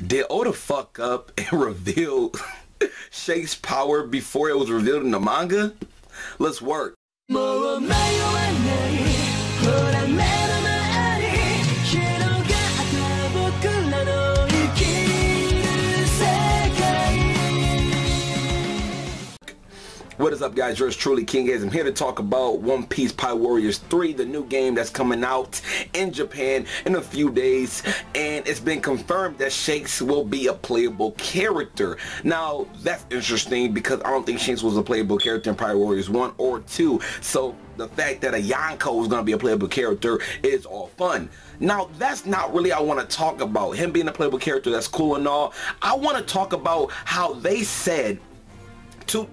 Did Oda fuck up and reveal Shanks' power before it was revealed in the manga? Let's work. What is up, guys? Yours truly, King Gaze. I'm here to talk about One Piece Pirate Warriors 3, the new game that's coming out in Japan in a few days, and it's been confirmed that Shanks will be a playable character. Now, that's interesting because I don't think Shanks was a playable character in Pirate Warriors 1 or 2, so the fact that a Yonko is going to be a playable character is all fun. Now, that's not really what I want to talk about. Him being a playable character, that's cool and all. I want to talk about how they said two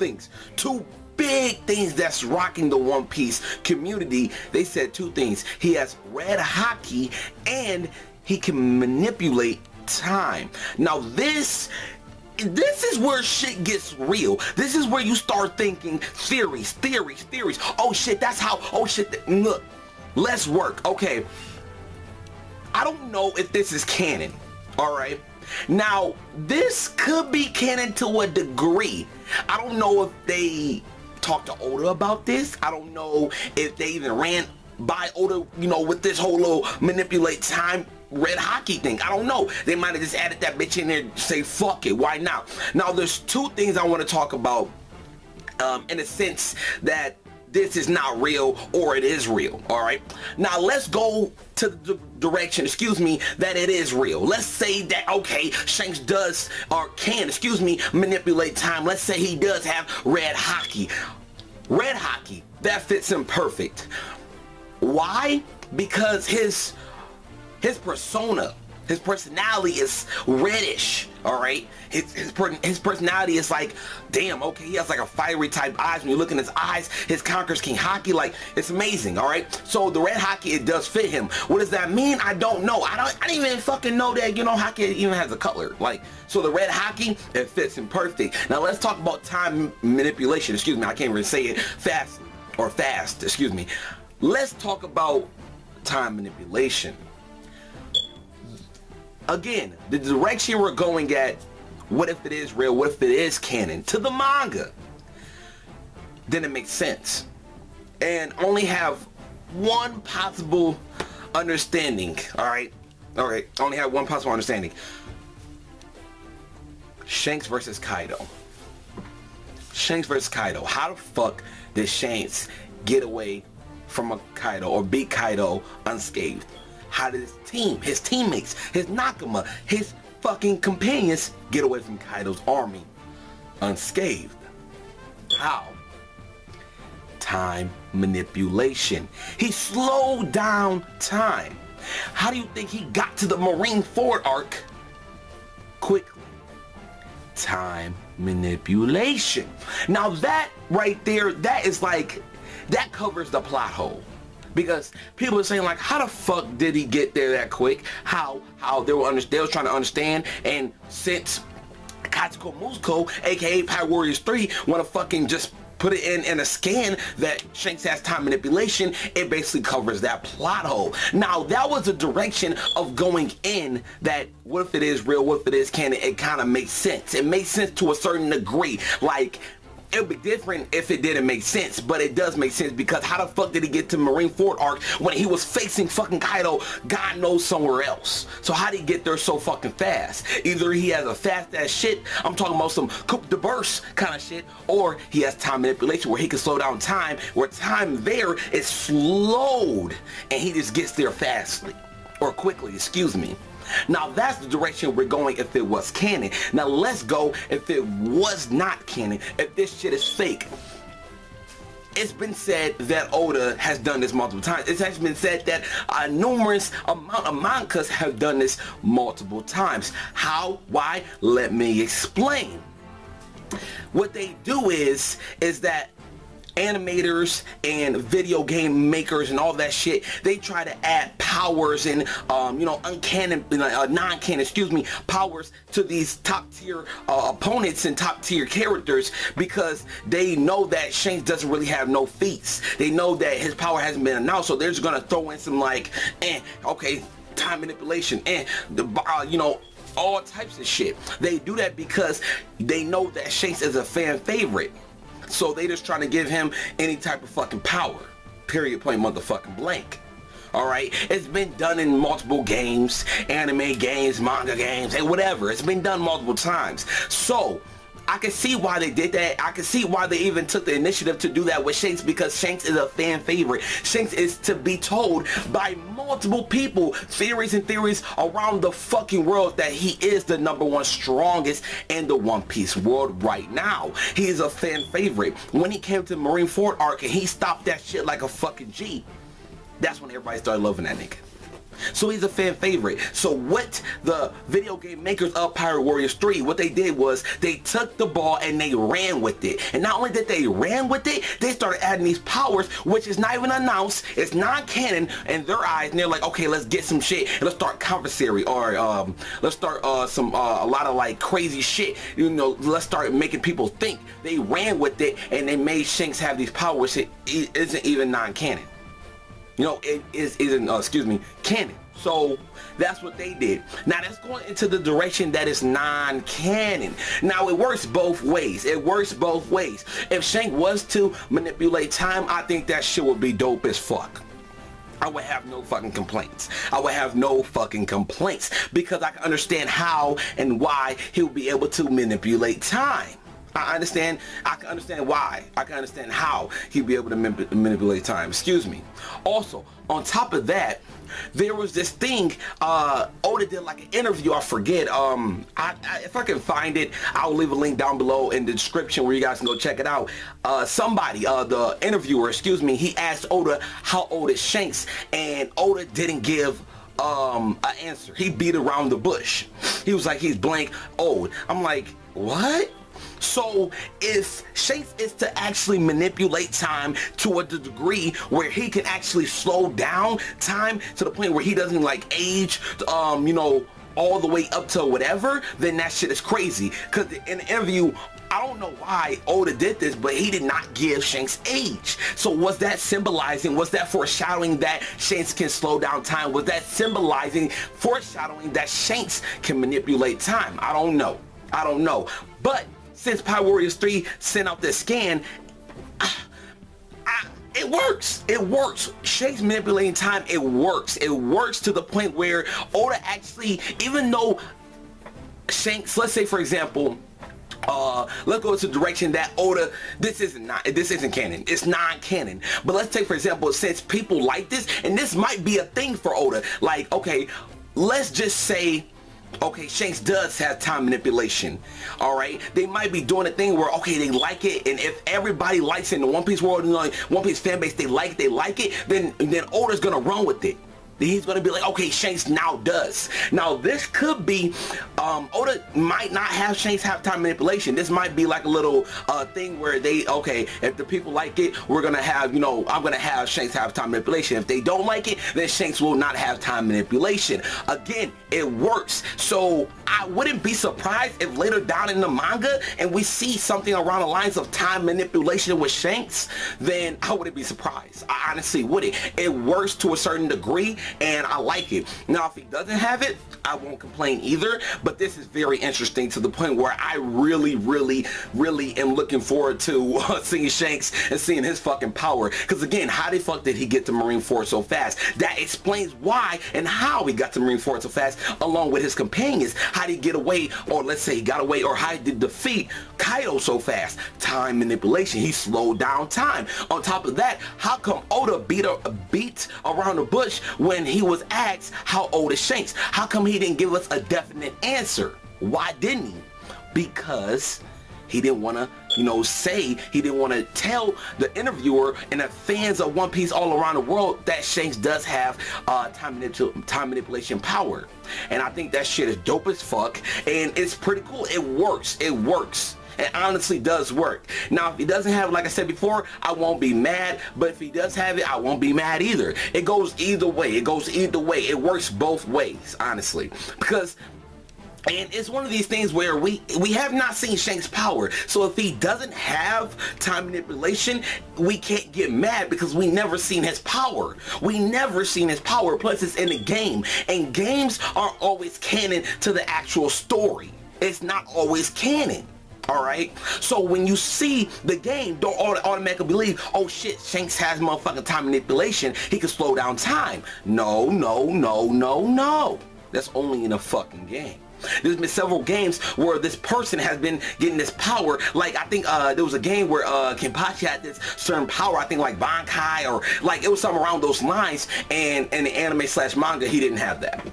big things that's rocking the One Piece community. They said two things. He has red Haki and he can manipulate time. Now this is where shit gets real. This is where you start thinking theories. Oh shit, that's how, oh shit, look, let's work. Okay, I don't know if this is canon, all right? Now, this could be canon to a degree. I don't know if they talked to Oda about this. I don't know if they even ran by Oda, you know, with this whole little manipulate time red Haki thing. I don't know. They might have just added that bitch in there and say, fuck it, why not? Now, there's two things I want to talk about in a sense that this is not real or it is real. All right, now let's go to the direction, that it is real. Let's say that, okay, Shanks does or can, manipulate time. Let's say he does have red Haki. Red Haki, that fits him perfect. Why? Because his persona, his personality is reddish, all right? His personality is like, damn, okay, he has like a fiery type eyes. When you look in his eyes, his conquers King Haki, like, it's amazing, all right? So the red Haki, it does fit him. What does that mean? I don't know. I didn't even fucking know that, you know, Haki even has a color. Like, so the red Haki, it fits him perfect. Now let's talk about time manipulation. I can't even say it fast. Let's talk about time manipulation. Again, the direction we're going at, what if it is real, what if it is canon to the manga, then it makes sense. And only have one possible understanding, alright, only have one possible understanding. Shanks versus Kaido. Shanks versus Kaido. How the fuck did Shanks get away from a Kaido or beat Kaido unscathed? How did his teammates, his Nakama, his fucking companions get away from Kaido's army unscathed? How? Time manipulation. He slowed down time. How do you think he got to the Marineford arc quickly? Time manipulation. Now that right there, that is like, that covers the plot hole. Because people are saying, like, how the fuck did he get there that quick? How they were trying to understand, and since Katsuko Musuko, aka Pirate Warriors 3, wanna fucking just put it in a scan that Shanks has time manipulation, it basically covers that plot hole. Now, that was a direction of going in that, what if it is real, what if it is canon? It kind of makes sense. It makes sense to a certain degree. Like, it would be different if it didn't make sense, but it does make sense because how the fuck did he get to Marineford arc when he was facing fucking Kaido, God knows, somewhere else? So how did he get there so fucking fast? Either he has a fast ass shit, I'm talking about some coup de burst kind of shit, or he has time manipulation where he can slow down time, where time there is slowed and he just gets there fastly or quickly, Now that's the direction we're going if it was canon. Now let's go if it was not canon, if this shit is fake. It's been said that Oda has done this multiple times. It has been said that numerous amount of mangas have done this multiple times. How? Why? Let me explain. What they do is that animators and video game makers and all that shit, they try to add powers and you know, non-canon powers to these top tier opponents and top tier characters, because they know that Shanks doesn't really have no feats. They know that his power hasn't been announced, so they're just gonna throw in some like okay, time manipulation and the you know, all types of shit. They do that because they know that Shanks is a fan favorite. So they just trying to give him any type of fucking power. Period, point motherfucking blank. Alright, it's been done in multiple games, anime games, manga games, and whatever. It's been done multiple times. So I can see why they did that. I can see why they even took the initiative to do that with Shanks, because Shanks is a fan favorite. Shanks is to be told by multiple people, theories and theories around the fucking world, that he is the #1 strongest in the One Piece world right now. He is a fan favorite. When he came to Marineford arc and he stopped that shit like a fucking G, that's when everybody started loving that nigga. So he's a fan favorite. So what the video game makers of Pirate Warriors 3, what they did was they took the ball and they ran with it. And not only did they ran with it, they started adding these powers, which is not even announced. It's non-canon in their eyes, and they're like, okay, let's get some shit and let's start conversary, or let's start a lot of like crazy shit. You know, let's start making people think. They ran with it and they made Shanks have these powers. It isn't even non-canon. You know, it isn't, canon. So that's what they did. Now that's going into the direction that is non-canon. Now it works both ways. It works both ways. If Shanks was to manipulate time, I think that shit would be dope as fuck. I would have no fucking complaints. I would have no fucking complaints, because I can understand how and why he would be able to manipulate time. I understand. I can understand why. I can understand how he'd be able to manipulate time. Excuse me. Also, on top of that, there was this thing. Oda did like an interview. I forget. If I can find it, I'll leave a link down below in the description where you guys can go check it out. Somebody, the interviewer, excuse me, he asked Oda how old is Shanks, and Oda didn't give an answer. He beat around the bush. He was like, he's blank old. I'm like, what? So if Shanks is to actually manipulate time to a degree where he can actually slow down time to the point where he doesn't like age, you know, all the way up to whatever, then that shit is crazy. Because in the interview, I don't know why Oda did this, but he did not give Shanks age. So was that symbolizing, was that foreshadowing that Shanks can slow down time? Was that symbolizing, foreshadowing that Shanks can manipulate time? I don't know. I don't know. But since Pirate Warriors 3 sent out this scan, it works. It works. Shanks manipulating time, it works. It works to the point where Oda actually, even though Shanks, let's say for example, let's go into the direction that Oda, this isn't canon, it's non-canon, but let's take for example, since people like this, and this might be a thing for Oda, like, okay, let's just say, okay, Shanks does have time manipulation. Alright, they might be doing a thing where, okay, they like it, and if everybody likes it in the One Piece world, you know, One Piece fan base, they like it, then Oda's gonna run with it. He's gonna be like, okay, Shanks now does. Now this could be, Oda might not have Shanks have time manipulation. This might be like a little thing where they, okay, if the people like it, we're gonna have, you know, I'm gonna have Shanks have time manipulation. If they don't like it, then Shanks will not have time manipulation. Again, it works. So I wouldn't be surprised if later down in the manga and we see something around the lines of time manipulation with Shanks, then I wouldn't be surprised. I honestly wouldn't. It works to a certain degree, and I like it. Now if he doesn't have it, I won't complain either, but this is very interesting to the point where I really am looking forward to seeing Shanks and seeing his fucking power, because again, how the fuck did he get to Marineford so fast? That explains why and how he got to Marineford so fast along with his companions. How did he get away, or let's say he got away, or how he did defeat Kaido so fast? Time manipulation. He slowed down time. On top of that, how come Oda beat around the bush when he was asked how old is Shanks? How come he didn't give us a definite answer? Why didn't he? Because he didn't want to, you know, say, he didn't want to tell the interviewer and the fans of One Piece all around the world that Shanks does have time manipulation power. And I think that shit is dope as fuck, and it's pretty cool. It works. It works. It honestly does work. Now, if he doesn't have it, like I said before, I won't be mad. But if he does have it, I won't be mad either. It goes either way. It goes either way. It works both ways, honestly. Because And it's one of these things where we have not seen Shanks' power. So if he doesn't have time manipulation, we can't get mad because we never seen his power. We never seen his power. Plus it's in the game. And games are always canon to the actual story. It's not always canon. Alright? So when you see the game, don't automatically believe, oh shit, Shanks has motherfucking time manipulation. He can slow down time. No, no, no, no, no. That's only in a fucking game. There's been several games where this person has been getting this power. Like I think there was a game where Kenpachi had this certain power, I think like Bankai, or like it was something around those lines, and in the anime / manga he didn't have that.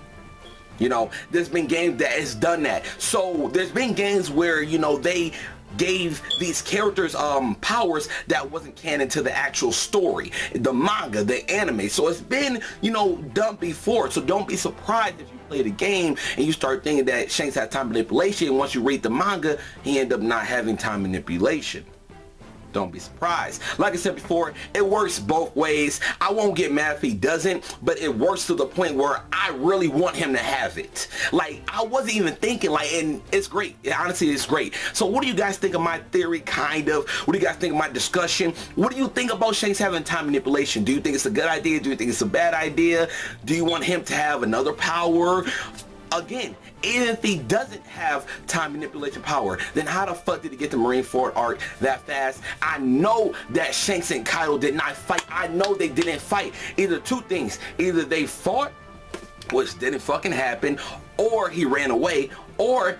You know, there's been games that has done that. So there's been games where, you know, they gave these characters powers that wasn't canon to the actual story, the manga, the anime. So it's been, you know, done before. So don't be surprised if you play the game and you start thinking that Shanks had time manipulation, and once you read the manga he ended up not having time manipulation. Don't be surprised. Like I said before, it works both ways. I won't get mad if he doesn't, but it works to the point where I really want him to have it. Like, I wasn't even thinking, like, and it's great. Honestly, it's great. So what do you guys think of my theory, kind of? What do you guys think of my discussion? What do you think about Shanks having time manipulation? Do you think it's a good idea? Do you think it's a bad idea? Do you want him to have another power? Again, even if he doesn't have time manipulation power, then how the fuck did he get the Marineford arc that fast? I know that Shanks and Kaido did not fight. I know they didn't fight. Either two things. Either they fought, which didn't fucking happen, or he ran away, or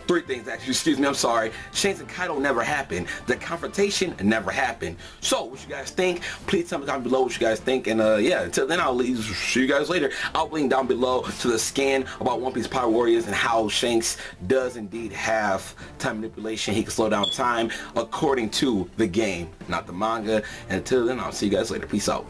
three things actually, excuse me, I'm sorry. Shanks and Kaido never happened. The confrontation never happened. So what you guys think? Please tell me down below what you guys think. And yeah, until then, I'll see you guys later. I'll link down below to the scan about One Piece Power Warriors and how Shanks does indeed have time manipulation. He can slow down time according to the game, not the manga. And until then, I'll see you guys later. Peace out.